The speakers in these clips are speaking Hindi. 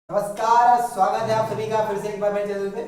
नमस्कार, स्वागत है आप सभी का फिर से एक बार मेरे चैनल पे।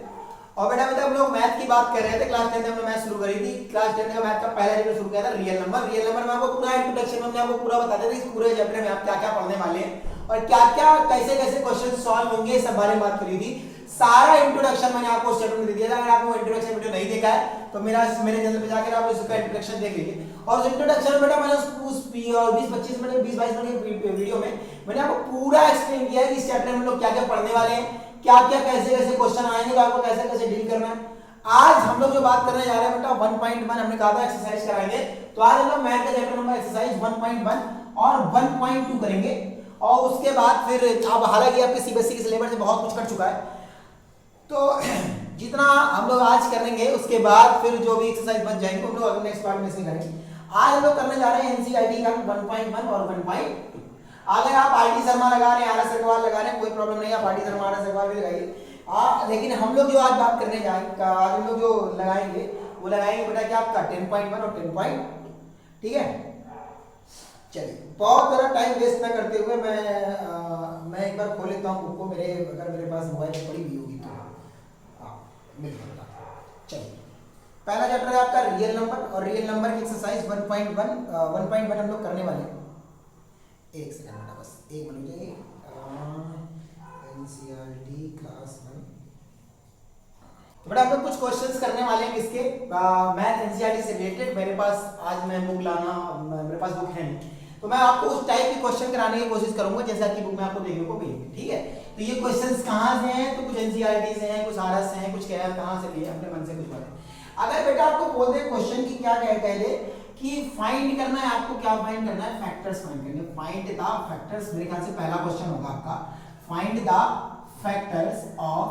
और बेटा हम लोग मैथ की बात कर रहे थे। क्लास 10 में हमने मैथ शुरू करी थी। क्लास 10 का मैथ का पहला चैप्टर शुरू किया था रियल नंबर में आपको पूरा इंट्रोडक्शन में हमने आपको पूरा बता दिया था इस पूरे चैप्टर में आप क्या क्या पढ़ने वाले हैं और क्या क्या कैसे कैसे क्वेश्चन सॉल्व होंगे, इस सब बारे में बात करी थी। सारा इंट्रोडक्शन मैंने आपको उस चैप्टर में दे दिया था। अगर आपने वो इंट्रोडक्शन वीडियो नहीं देखा है तो मेरे चैनल पे जाकर आप उसका इंट्रोडक्शन देख लीजिए। और उस इंट्रोडक्शन में बेटा मैंने उस 20-25 मिनट 20-22 मिनट के वीडियो में मैंने आपको पूरा एक्सप्लेन किया है कि इस चैप्टर में हम लोग क्या क्या पढ़ने वाले हैं, क्या क्या कैसे कैसे क्वेश्चन आएंगे, तो आपको कैसे कैसे डील करना है। आज हम लोग जो बात करने जा रहे हैं बेटा 1.1 हमने कहा था एक्सरसाइज कराएंगे। तो आज हम लोग मैथ का चैप्टर नंबर एक्सरसाइज 1.1 और 1.2 करेंगे। और उसके बाद फिर अब हालांकि आपके सीबीएसई के सिलेबस से बहुत कुछ कट चुका है, तो जितना हम लोग आज करेंगे उसके बाद फिर जो भी एक्सरसाइज बच जाएंगे हम लोग नेक्स्ट पार्ट में से करेंगे। आज हम लोग करने जा रहे हैं एनसीईआरटी का 1.1 और 1.2। अगर आप आईटी शर्मा लगा रहे हैं, आर एस अग्रवाल लगा रहे हैं, कोई प्रॉब्लम नहीं है, आप IT Sharma R S Aggarwal भी लगाइए। लेकिन हम लोग जो आज बात करने जाएंगे, आज हम लोग जो लगाएंगे वो लगाएंगे बेटा क्या आपका 10.1 और 10. ठीक है, चलिए बहुत ज़्यादा टाइम वेस्ट ना करते हुए मैं एक बार खोल लेता हूँ बुक को। अगर मेरे पास मोबाइल पड़ी हुई होगी तो मिल जाएगा। चलिए पहला चैप्टर है आपका रियल नंबर और रियल नंबर की एक्सरसाइज 1.1 हम लोग करने वाले हैं। एक सेकंड बेटा, बस एक मिनट जाइए। एनसीईआरटी क्लास 1 बेटा हम लोग कुछ क्वेश्चंस करने वाले हैं किसके मैथ एनसीईआरटी से रिलेटेड। मेरे पास आज मैं बुक लाना, मेरे पास बुक है नहीं, तो मैं आपको उस टाइप की क्वेश्चन कराने की कोशिश करूंगा जैसा कि बुक में आपको देखने को मिलेगी। ठीक है, तो ये क्वेश्चंस कहाँ से हैं, तो कुछ एनसीईआरटी से हैं, कुछ आरएस से हैं, कुछ कहाँ से लिए अपने मन से कुछ पढ़े। अगर बेटा आपको बोल दे क्वेश्चन की क्या कह दे कि फाइंड करना है, आपको क्या फाइंड करना है, फैक्टर्स फाइंड करने। फाइंड द फैक्टर्स, मेरे ख्याल से पहला क्वेश्चन होगा आपका। Find the factors of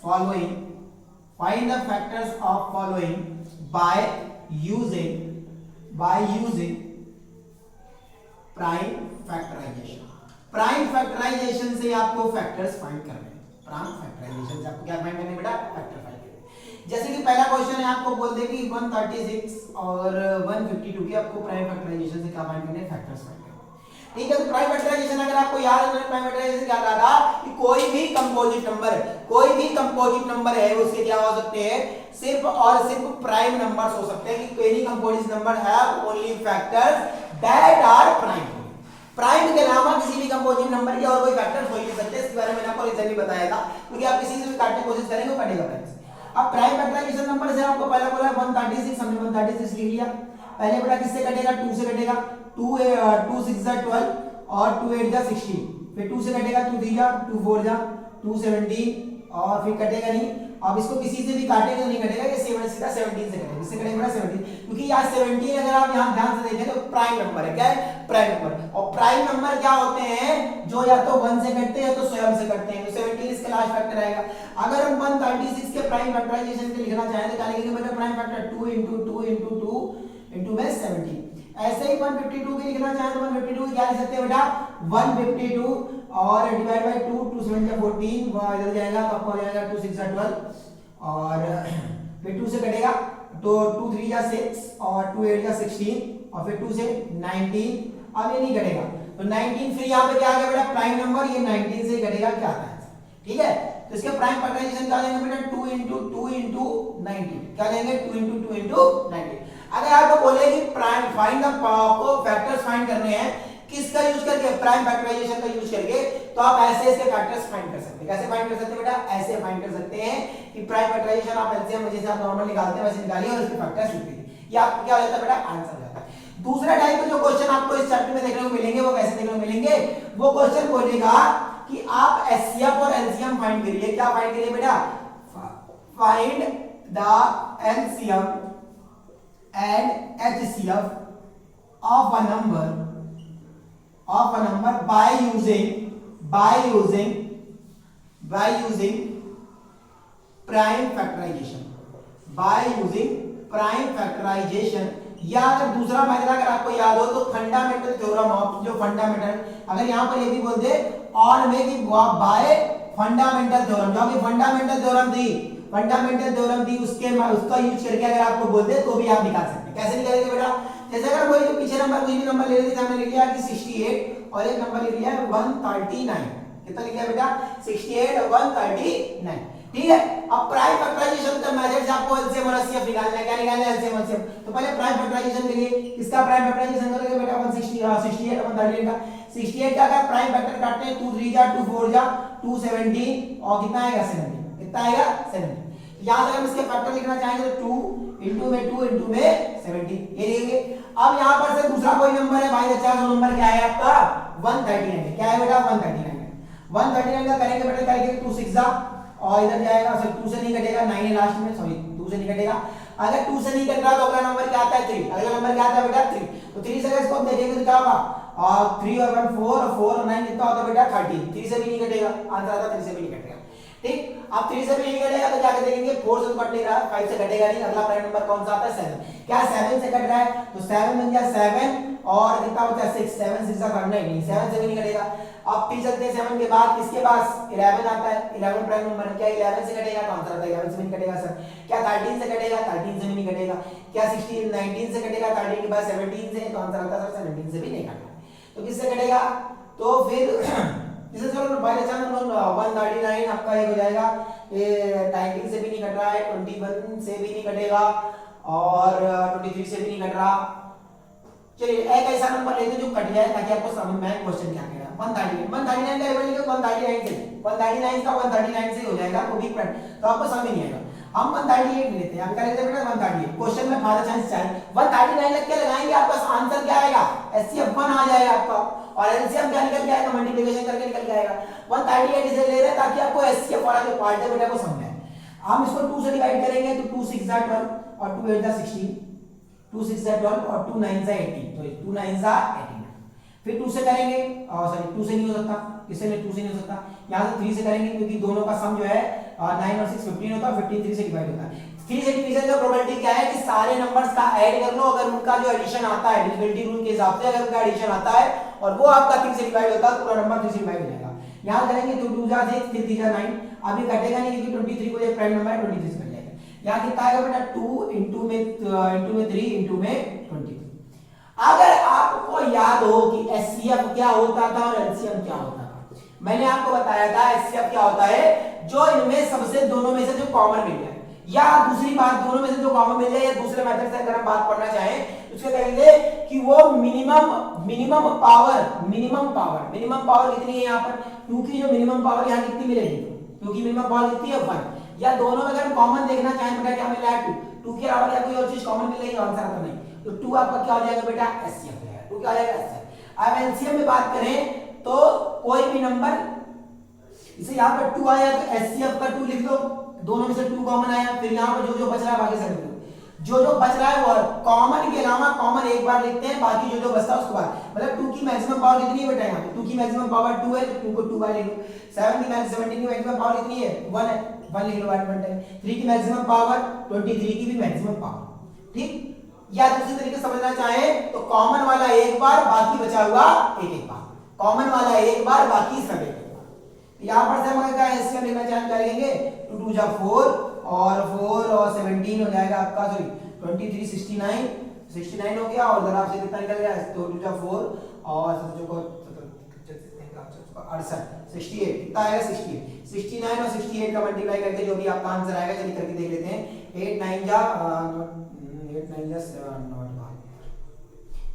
following, find the factors of following by using prime factorisation. Prime factorisation से आपको फैक्टर्स फाइंड करने हैं। प्राइम फैक्टराइजेशन से आपको क्या फाइंड करने है बेटा, फैक्टर फाइंड करने। जैसे कि पहला क्वेश्चन है, आपको बोल दे कि 136 और 152 की आपको प्राइम फैक्टराइजेशन से क्या फाइंड करने हैं, फैक्टर्स फाइंड करने। ठीक है, तो प्राइम फैक्टराइजेशन अगर आपको याद है, प्राइम फैक्टराइजेशन क्या कहा था कि कोई भी कंपोजिट नंबर है उसके क्या हो सकते हैं, सिर्फ और सिर्फ प्राइम नंबर्स हो सकते हैं। कि any composite number have only factors that are prime. Prime के अलावा किसी भी कंपोजिट नंबर के और कोई फैक्टर्स हो ही नहीं सकते। इसके बारे में मैंने आपको रिसेंटली बताया था, क्योंकि आप किसी से भी काटने की कोशिश करेंगे वो कटेगा प्राइम से। अब प्राइम फैक्टराइजेशन नंबर से आपको पहला बोला 136, हमने 136 लिख लिया। पहले बेटा किससे कटेगा, 2 से कटेगा। 2 6 जा 12 और 2 8 जा 16। फिर 2 से कटेगा, 2 3 जा 2 4 जा 2 17 और फिर कटेगा नहीं। अब इसको किसी से भी काटेंगे तो नहीं कटेगा, ये 7 सीधा 17 से कटेगा। इससे कटेगा 17, क्योंकि यहाँ 17 अगर आप यहाँ ध्यान से देखें तो प्राइम नंबर है। क्या है, प्राइम नंबर। और प्राइम नंबर क्या होते हैं, जो या तो 1 से कटते हैं तो स्वयं से कटते हैं। तो 17 इसका लास्ट फैक्टर आएगा। अगर हम 136 के प्राइम फैक्टराइजेशन के लिखना चाहें तो क्या लिखेंगे बेटा, प्राइम फैक्टर 2 × 2 × 2 × में 17। ऐसे ही 152 के लिखना चाहें तो 152 क्या लिख सकते हैं बेटा, 152 और डिवाइड बाय 2, 2 7 जा 14, वहां इधर जाएगा तो आपको हो जाएगा 2 6 जा 12 और फिर 2 से कटेगा तो 2 3 जा 6 और 2 8 जा 16 और फिर 2 से 19। अब ये नहीं कटेगा तो 19, फिर यहाँ पे क्या आ गया बेटा, प्राइम नंबर, ये 19 से कटेगा, क्या आता है। ठीक है, तो इसके प्राइम फैक्टराइजेशन क्या लेंगे बेटा, 2 × 2 × 19। क्या लेंगे, 2 × 2 × 19। अगर आपको बोले कि prime find the factors find करने हैं किसका यूज करके, प्राइम फैक्टराइजेशन का यूज करके, तो आप ऐसे इसके फैक्टर्स फाइंड कर सकते हैं। कैसे फाइंड कर सकते हैं बेटा, ऐसे फाइंड कर सकते हैं कि प्राइम फैक्टराइजेशन आप एलसीएम जैसे आप नॉर्मल निकालते हैं वैसे निकालिए और इसके फैक्टर्स लिख दीजिए। ये आपको क्या हो जाता है बेटा, आंसर हो जाता है। दूसरा टाइप के जो क्वेश्चन आपको इस चैप्टर में देखने को मिलेंगे वो कैसे देखने को मिलेंगे, वो क्वेश्चन बोलेगा कि आप एचसीएफ और एलसीएम फाइंड करिए। क्या फाइंड करिए बेटा, find the LCM and HCF of a number by using prime factorization। या अगर दूसरा मेथड अगर आपको याद हो तो फंडामेंटल थ्योरम ऑफ, जो फंडामेंटल, अगर यहां पर ये भी बोल दे और में कि बाय फंडामेंटल थ्योरम, जो कि फंडामेंटल थ्योरम थी उसका यूज करके अगर आपको बोल दे तो भी आप निकाल सकते हैं। कैसे निकालेंगे बेटा, जैसे अगर कोई पीछे नंबर कोई भी नंबर ले लेते हैं, हमने लिख लिया कि 68 और एक नंबर ले लिया है 139। कितना लिखा बेटा 68 और 139। ठीक है, अब प्राइम फैक्टराइजेशन का मेथड से आपको एलसीएम और एचसीएफ निकालना है। क्या निकालना है? LCM HCF. तो पहले प्राइम फैक्टराइजेशन के लिए किसका प्राइम फैक्टराइजेशन करोगे बेटा 168 और 138 का। 68 का प्राइम फैक्टर काटते हैं 2 3 जा 2 4 जा 217 और कितना आएगा 70। कितना आएगा 70। यहां से हम इसके फैक्टर लिखना चाहेंगे तो 2 इनटू में 70 ये लिखेंगे। अब यहां पर से दूसरा कोई नंबर है भाई, अच्छा वो नंबर क्या है आपका 139। क्या है बेटा 139 का करेंगे बेटा, करेंगे 2 6 जा और इधर जाएगा, सॉरी 2 से नहीं कटेगा, 9 है लास्ट में, सॉरी 2 से नहीं कटेगा। अगर 2 से नहीं कट रहा तो अगला नंबर क्या आता है 3। अगला नंबर क्या आता है बेटा 3। तो 3 से अगर इसको हम देखेंगे तो क्या होगा 3 और 1 4 और 4 और 9 कितना होता है बेटा 13। 3 से भी नहीं कटेगा, आंसर आता 3 से भी नहीं कटेगा। ठीक, अब 3 से भी नहीं कटेगा तो क्या देखेंगे 4 से तो कट नहीं रहा, 5 से कटेगा नहीं। अगला प्राइम नंबर कौन सा आता है 7। क्या 7 से कट रहा है तो 7 बन गया 7 और कितना बचा 6। 7 6 का करना ही नहीं, 7 से भी नहीं कटेगा। अब फिर चलते हैं 7 के बाद किसके पास 11 आता है। 11 प्राइम नंबर है, क्या 11 से कटेगा तो आंसर आता है 11 से भी नहीं कटेगा सर। क्या 13 से कटेगा 13 से भी नहीं कटेगा। क्या 16 19 से कटेगा 13 के बाद 17 से, तो आंसर आता है सर 17 से भी नहीं कटेगा। तो किससे कटेगा तो फिर इसे चलो बाय चांस 139 आपका ये हो जाएगा, ये 19 से भी नहीं कट रहा है, 21 से भी नहीं कटेगा और 23 से भी नहीं कट रहा। चलिए एक ऐसा नंबर लेते जो कट जाए ताकि आपको समझ में आए क्वेश्चन क्या कह रहा है। 139 का लेवल लिखो 139 से, 139 का 139 से हो जाएगा, वो भी तो आपको समझ नहीं आएगा। हम 138 लेते हैं, हम क्या लेते हैं बेटा 138। क्वेश्चन में फादर चांस चाहिए 139 लिख के लगाएंगे, आपका आंसर क्या आएगा एचसीएफ 1 आ जाएगा आपका, और एलसीएम क्या निकल के आएगा मल्टीप्लिकेशन करके निकल के आएगा। 138 इसे ले रहे हैं ताकि आपको एचसीएफ वाला जो पार्ट है बेटा को समझ आए। हम इसको 2 से डिवाइड करेंगे तो 2 6 12 और 2 8 16, 2 6 12 और 2 9 18, तो 2 9 18। फिर 2 से करेंगे, सॉरी 2 से नहीं हो सकता, किससे में 2 से नहीं हो सकता। यहां से 3 से करेंगे क्योंकि दोनों का सम जो है 9 और 6 15 होता है, 15 3 से डिवाइड होता है। 3 से डिवीजन का प्रोबेबिलिटी क्या है कि सारे नंबर्स का ऐड कर लो, अगर उनका जो एडिशन आता है डिविजिबिलिटी रूल के हिसाब से, अगर उनका एडिशन आता है और वो आपका 3 से डिवाइड होता है तो पूरा नंबर 3 से डिवाइड हो जाएगा। यहां करेंगे तो 2 जा 6 3 जा 9, अभी कटेगा नहीं क्योंकि 23 को एक प्राइम नंबर है, 23 से कट जाएगा। यहां कितना आएगा बेटा 2 इनटू में 3 इनटू में 23। अगर आपको याद हो कि एचसीएफ क्या होता था और एलसीएम क्या होता था, मैंने आपको बताया था एचसीएफ क्या होता है जो इनमें सबसे दोनों में से जो कॉमन मिल जाए, या दूसरी बात दोनों में से जो कॉमन मिल जाए, या दूसरे मेथड से अगर हम बात करना चाहें उसके कहेंगे कि वो मिनिमम पावर कितनी है यहाँ पर 2 की, जो मिनिमम पावर यहाँ कितनी मिलेगी 2 की मिनिमम पावर कितनी है 1, या दोनों में अगर हम कॉमन देखना चाहें बेटा क्या मिल रहा है 2 के अलावा या कोई और चीज कॉमन मिल रही है, आंसर आता नहीं, तो 2 आपका क्या हो जाएगा बेटा एचसीएफ हो जाएगा। 2 क्या हो जाएगा एचसीएफ। अब एलसीएम में बात करें तो कोई भी नंबर, इसे यहाँ पर 2 आया तो एचसीएफ का 2 लिख दो, दोनों में से 2 कॉमन आया, फिर यहाँ पर जो बच रहा है बाकी सब लिख दो, जो बच रहा है वो कॉमन के अलावा कॉमन एक बार लिखते हैं, बाकी जो बचता है उसके बाद, मतलब 2 की मैक्सिमम पावर कितनी है बेटा, यहाँ पे 2 की मैक्सिमम पावर 2 है तो 2 को 2 बार लिख लो। 17 की मैक्सिमम पावर कितनी है 1 है, 1 लिख लो 1 टाइम। 3 की मैक्सिमम पावर 23 की भी मैक्सिमम पावर, ठीक। या दूसरी तरीके से समझना चाहे तो कॉमन वाला एक बार, बाकी बचा हुआ एक बार, कॉमन वाला एक बार, बाकी सब एक बार। यहां पर से हम क्या एचसीएम लिखना चाहें क्या लिखेंगे 2 2 जा 4 और 4 और 17 हो जाएगा आपका, सॉरी 23 69 हो गया, और जरा से कितना निकल गया 2 2 जा 4 और 68 कितना आएगा 69 और 68 का मल्टीप्लाई करके जो भी आपका आंसर आएगा, चलिए करके देख लेते हैं। 8 9 जा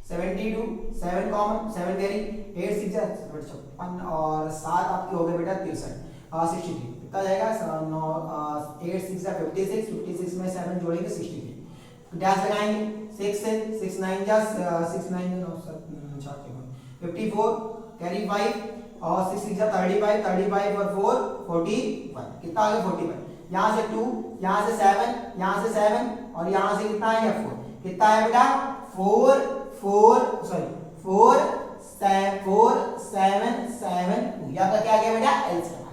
72, 7 कॉमन 7 कैरी, 8 6 जा 56 और 7 आपके हो गए बेटा 63 63 कितना जाएगा 8 6 जा 56 में 7 जोड़ेंगे 63, डैश लगाएंगे 6 से 6 9 जा 6 9 54 कैरी 5 और 6 6 जा 35 और 4 41 कितना आ गया 45। यहाँ से 2, यहाँ से 7, यहाँ से 7 और यहाँ से कितना है 4, कितना है बेटा 4 7 7 2, यहाँ का क्या गया बेटा एलसीएम।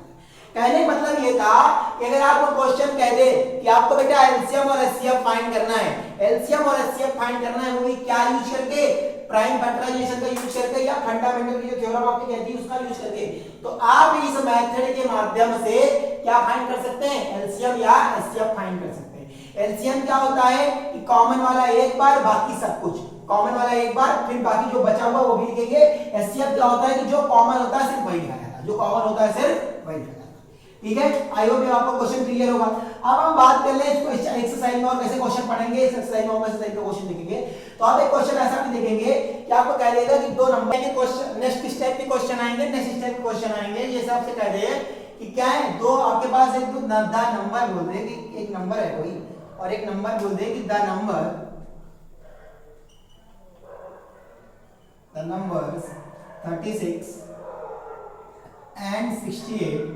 कहने का मतलब ये था कि अगर आपको क्वेश्चन कह दे कि आपको बेटा एलसीएम और एचसीएफ फाइंड करना है, एलसीएम और एचसीएफ फाइंड करना है, वो भी क्या यूज करके प्राइम फैक्टराइजेशन का यूज करके या फंडामेंटल की जो थ्योरम आपकी कहती है उसका यूज करके, तो आप इस मेथड के माध्यम से क्या फाइंड कर सकते हैं एलसीएम या एचसीएफ फाइंड कर सकते हैं। एलसीएम क्या होता है कि कॉमन वाला एक बार, बाकी सब कुछ, कॉमन वाला एक बार फिर बाकी जो बचा हुआ वो भी लिखेंगे। एचसीएफ क्या होता है कि जो कॉमन होता है सिर्फ वही लिखा जाता है, जो कॉमन होता है सिर्फ वही रह जाता है। ठीक है, आई होप आपको क्वेश्चन क्लियर होगा। अब हम बात कर ले एक्सरसाइज में और कैसे क्वेश्चन पढ़ेंगे। इस एक्सरसाइज में हम एक्सरसाइज का क्वेश्चन देखेंगे तो आप एक क्वेश्चन ऐसा भी देखेंगे कि आपको कह देगा कि दो नंबर के क्वेश्चन नेक्स्ट स्टेप के क्वेश्चन आएंगे, नेक्स्ट स्टेप के क्वेश्चन आएंगे। ये हिसाब से कह दे कि क्या है, दो आपके पास एक नंबर बोल दे कि एक नंबर है कोई और एक नंबर बोल दे कि द numbers 36 and 68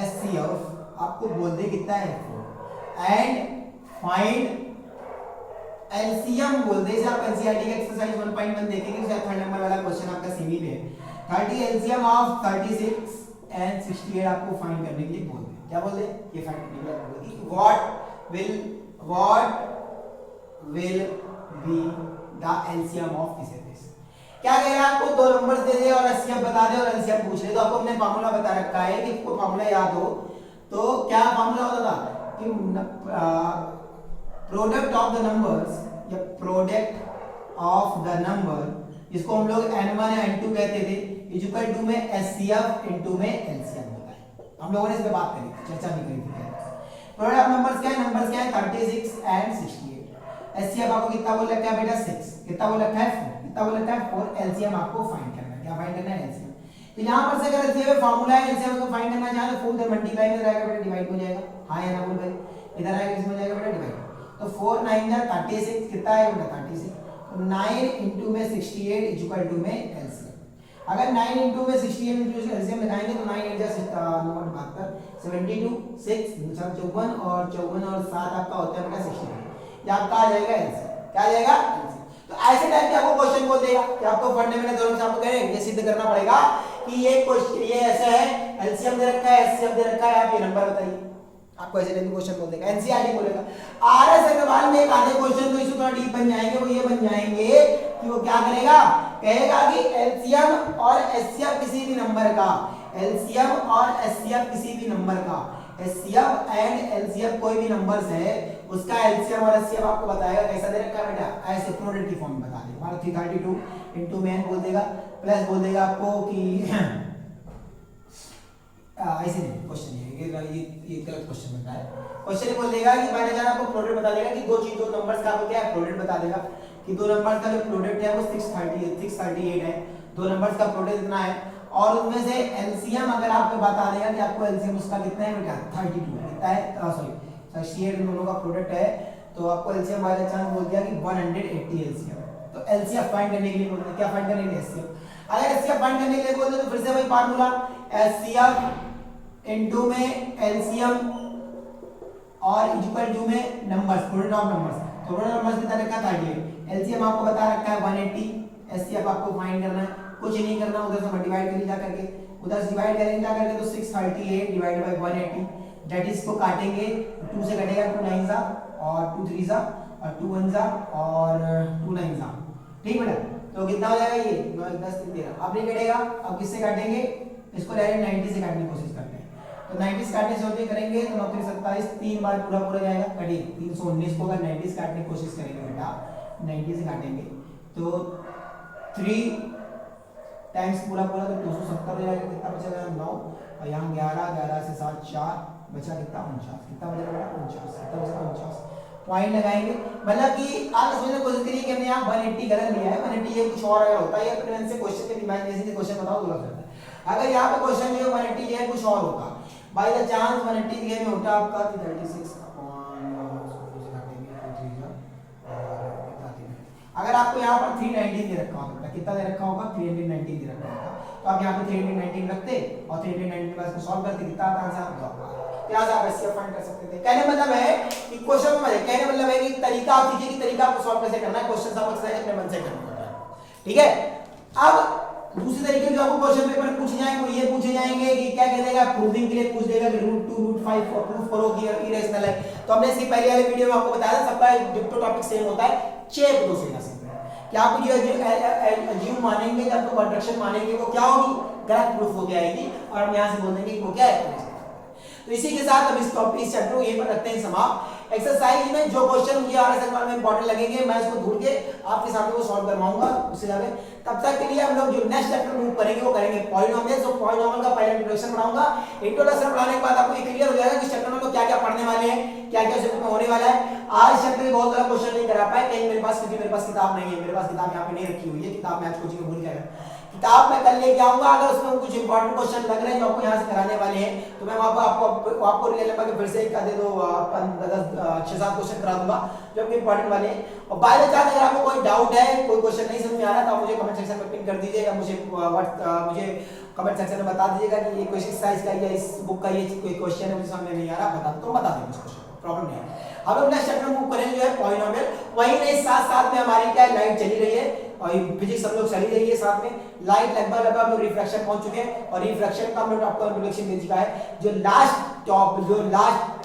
SCF आपको बोल दे कितना है एंड फाइंड एलसीएम बोल दे। इसे आप एनसीईआरटी का एक्सरसाइज 1.1 देखेंगे, उसका थर्ड नंबर वाला क्वेश्चन आपका सेमी पे है। 30 एलसीएम ऑफ 36 एंड 68 आपको फाइंड करने के लिए बोल दे। क्या बोल दे, ये फाइंड करने के लिए बोल दे कि what will be the LCM of this. क्या कह रहा है, आपको दो नंबर्स दे दे और एलसीएम बता दे और एलसीएम पूछ ले। तो आपको हमने फार्मूला बता रखा है कि आपको फार्मूला याद हो तो क्या फार्मूला होता था कि प्रोडक्ट ऑफ द नंबर्स या प्रोडक्ट ऑफ द नंबर, इसको हम लोग n1 या n2 कहते थे, इक्वल टू में एचसीएफ इनटू में एलसीएम होता है। हम लोगों ने इस पे बात करी थी, चर्चा भी करी थी। प्रोडक्ट ऑफ नंबर्स क्या है, नंबर्स क्या है 36 एंड 68। एचसीएफ आपको कितना बोल रखा है बेटा 6, कितना बोल रखा है 4, कितना बोल रखा है 4। एलसीएम आपको फाइंड करना है, क्या फाइंड करना है एलसीएम। तो यहां पर से अगर एलसीएम फार्मूला है, एलसीएम को फाइंड करना चाहे तो 4 से मल्टीप्लाई में रहेगा बेटा, डिवाइड हो जाएगा। हां या ना बोल भाई, इधर आएगा इसमें हो जाएगा बेटा डिवाइड। तो 4 9 जा 36, कितना है बेटा 36। तो 9 इनटू में 68 इक्वल टू में एलसीएम। अगर 9 इनटू में 68 इनटू एलसीएम लगाएंगे तो 9 8 जा 72, 72 6 54 और 54 और 7 आपका होता है बेटा 62। ये आपका आ जाएगा एलसीएम। क्या आ जाएगा एलसीएम। तो ऐसे टाइप के आपको क्वेश्चन बोल देगा कि आपको फंडामेंटल थ्योरम से आपको कह रहे हैं ये सिद्ध करना पड़ेगा कि ये क्वेश्चन ये ऐसा है, एलसीएम दे रखा है, एचसीएफ दे रखा है, आप ये नंबर बताइए। आपको ऐसे टाइप के क्वेश्चन बोल देगा, एनसीईआरटी बोलेगा। आरएस अग्रवाल में एक आधे क्वेश्चन तो इसको थोड़ा डीप बन जाएंगे, वो ये बन जाएंगे कि वो क्या करेगा, कहेगा कि एलसीएम और एचसीएफ किसी भी नंबर का, एलसीएम और एचसीएफ किसी भी नंबर का, एचसीएफ एंड एलसीएफ कोई भी नंबर्स है उसका एलसीएम और एचसीएफ आपको बताएगा कैसा दे रखा है बेटा, ऐसे प्रोडक्ट की फॉर्म में बता देगा। हमारा 332 इनटू में बोल देगा, प्लस बोल देगा आपको कि ऐसे नहीं क्वेश्चन ये गलत क्वेश्चन बनता है। क्वेश्चन बोल देगा कि मैंने जाना आपको प्रोडक्ट बता देगा कि दो नंबर्स का आपको क्या है प्रोडक्ट बता देगा कि दो नंबर्स का जो प्रोडक्ट है वो 638 है, दो नंबर्स का प्रोडक्ट इतना है और उनमें से एलसीएम अगर आपको बता देगा कि आपको एलसीएम उसका कितना है बेटा 32 कितना है, सॉरी 68 दोनों का प्रोडक्ट है तो आपको एलसीएम वाला चांस बोल दिया कि 180 एलसीएम। तो एलसीएम फाइंड करने के लिए बोलते हैं, क्या फाइंड करने के लिए एलसीएम। अगर एलसीएम फाइंड करने के लिए बोलते तो फिर से वही फार्मूला एलसीएम इनटू में एलसीएम और इक्वल टू में नंबर्स, प्रोडक्ट ऑफ नंबर्स। तो प्रोडक्ट ऑफ नंबर्स कितना रखा था 38, एलसीएम आपको बता रखा है 180, एचसीएफ आपको फाइंड करना है, कुछ नहीं करना, उधर से डिवाइड करें जा करके, उधर से डिवाइड करेंगे जा करके तो 638 डिवाइडेड बाय 180 दैट इज को काटेंगे 2 से कटेगा 2 9 जा और 2 3 जा और 2 1 जा और 2 9 जा। ठीक बेटा, तो कितना हो जाएगा ये 9 10 3 13। अब नहीं कटेगा, अब किससे काटेंगे, इसको डायरेक्ट 90 से काटने की कोशिश करते हैं। तो 90 से काटने से होते करेंगे तो 9 27 3 बार पूरा पूरा जाएगा कटी 319 को अगर 90 से काटने की कोशिश करेंगे बेटा 90 से काटेंगे तो 3 टाइम्स पूरा पूरा तो 270 हो जाएगा। कितना बचेगा 9 और यहाँ 11 से 7 4 बचा कितना 49, कितना बचेगा बेटा 49, कितना बचेगा 49। पॉइंट लगाएंगे मतलब कि आप समझने की कोशिश करिए कि हमने यहाँ 180 गलत लिया है, 180 ये कुछ और अगर होता है या फिर से क्वेश्चन के इमेजिनेशन से क्वेश्चन बताओ गलत होता है। अगर यहाँ पे क्वेश्चन जो 180 है कुछ और होता बाय द चांस 180 दिए में होता आपका 36 अगर आपको यहाँ पर 390 दे रखा होता, कितना दे रखा होगा 390 दे रखा होगा, तो आप यहाँ पे 390 रखते और 390 के बाद इसको सॉल्व करते, कितना आता आंसर आपका यहाँ से आप एचसीएफ फाइंड कर सकते थे। कहने मतलब है कि क्वेश्चन में कहने मतलब है कि तरीका आप सीखिए कि तरीका आपको सॉल्व कैसे करना है, क्वेश्चन आप अक्सर अपने मन से करना होता है। ठीक है, अब दूसरे तरीके जो आपको क्वेश्चन पेपर में पूछे जाएंगे वो ये पूछे जाएंगे कि क्या कह देगा, प्रूविंग के लिए पूछ देगा कि √2 √5 और प्रूफ करो कि इरेशनल है। तो हमने इसकी पहले वाले वीडियो में आपको बताया था सबका डिक्टो टॉपिक सेम होता है, चेक दो से ना क्या आप जो अज्यूम मानेंगे जब तो कंट्रक्शन मानेंगे वो क्या होगी गलत प्रूफ हो जाएगी और हम यहां से बोल देंगे कि वो क्या है। तो इसी के साथ हम इस टॉपिक इस चैप्टर को यहीं पर रखते हैं समाप्त। एक्सरसाइज में जो क्वेश्चन मुझे आने से में इंपॉर्टेंट लगेंगे मैं इसको ढूंढ के आपके सामने वो सॉल्व करवाऊंगा उससे ज्यादा। तब तक के लिए हम लोग जो नेक्स्ट चैप्टर मूव करेंगे वो करेंगे पॉलिनोमियल्स। तो पॉलिनोमियल का पहले इंट्रोडक्शन पढ़ाऊंगा। इंट्रोडक्शन पढ़ाने के बाद आपको ये क्लियर हो जाएगा कि चैप्टर में तो क्या-क्या पढ़ने वाले हैं, क्या-क्या चैप्टर में होने वाला है। आज चैप्टर में बहुत सारा क्वेश्चन नहीं करा पाए कहीं मेरे पास, क्योंकि मेरे पास किताब नहीं है। मेरे पास किताब यहाँ पे नहीं रखी हुई है, किताब मैं आज कोचिंग में भूल गया। किताब मैं कल लेके आऊंगा। अगर उसमें कुछ इंपॉर्टेंट क्वेश्चन लग रहे हैं जो आपको यहाँ से कराने वाले हैं तो मैं आपको रियल नंबर के फिर से एक दे दो 6-7 क्वेश्चन करा दूंगा जो आपके इंपॉर्टेंट वाले हैं। और बाय द चांस अगर आपको कोई डाउट है, कोई क्वेश्चन नहीं समझ में आ रहा तो आप मुझे कमेंट सेक्शन में पिन कर दीजिएगा, मुझे कमेंट सेक्शन में बता दीजिएगा कि ये क्वेश्चन एक्सरसाइज का या इस बुक का ये कोई क्वेश्चन है मुझे समझ में नहीं आ रहा बता देंगे उस क्वेश्चन, प्रॉब्लम नहीं है। अब हम नेक्स्ट चैप्टर मूव करेंगे जो है पॉलिनोमियल। वहीं नहीं साथ-साथ में हमारी क्या लाइट चली रही है और फिजिक्स हम लोग चली रही है साथ में। लाइट लगभग हम लोग रिफ्रैक्शन पहुंच चुके हैं और रिफ्रैक्शन का हम लोग आपको इंट्रोडक्शन मिल चुका है। जो लास्ट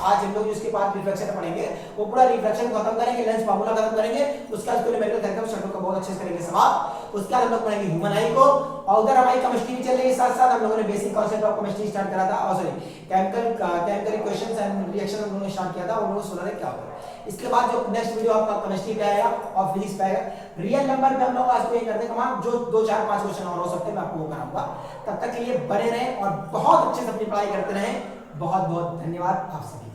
आज हम लोग जिसके बाद रिफ्रैक्शन पढ़ेंगे वो पूरा रिफ्रैक्शन खत्म करेंगे, लेंस फार्मूला खत्म करेंगे, उसका न्यूमेरिकल थ्योरम शब्दों का बहुत अच्छे से करेंगे समाप्त। उसके बाद हम लोग पढ़ेंगे ह्यूमन आई को और उधर हमारी केमिस्ट्री भी चल रही है साथ-साथ। हम लोगों ने basic concept of chemistry start करा था और sorry chemical equations and reaction हम लोगों ने स्टार्ट किया था, उन लोगों ने सुना था क्या होता है। इसके बाद जो नेक्स्ट वीडियो आपका केमिस्ट्री पे आएगा और फिजिक्स पे आएगा। रियल नंबर पे हम लोग आज को ये करते हैं जो 2-4-5 क्वेश्चन और हो सकते हैं मैं आपको वो कराऊंगा। तब तक के लिए बने रहें और बहुत अच्छे से अपनी पढ़ाई करते रहें। बहुत बहुत धन्यवाद आप सभी।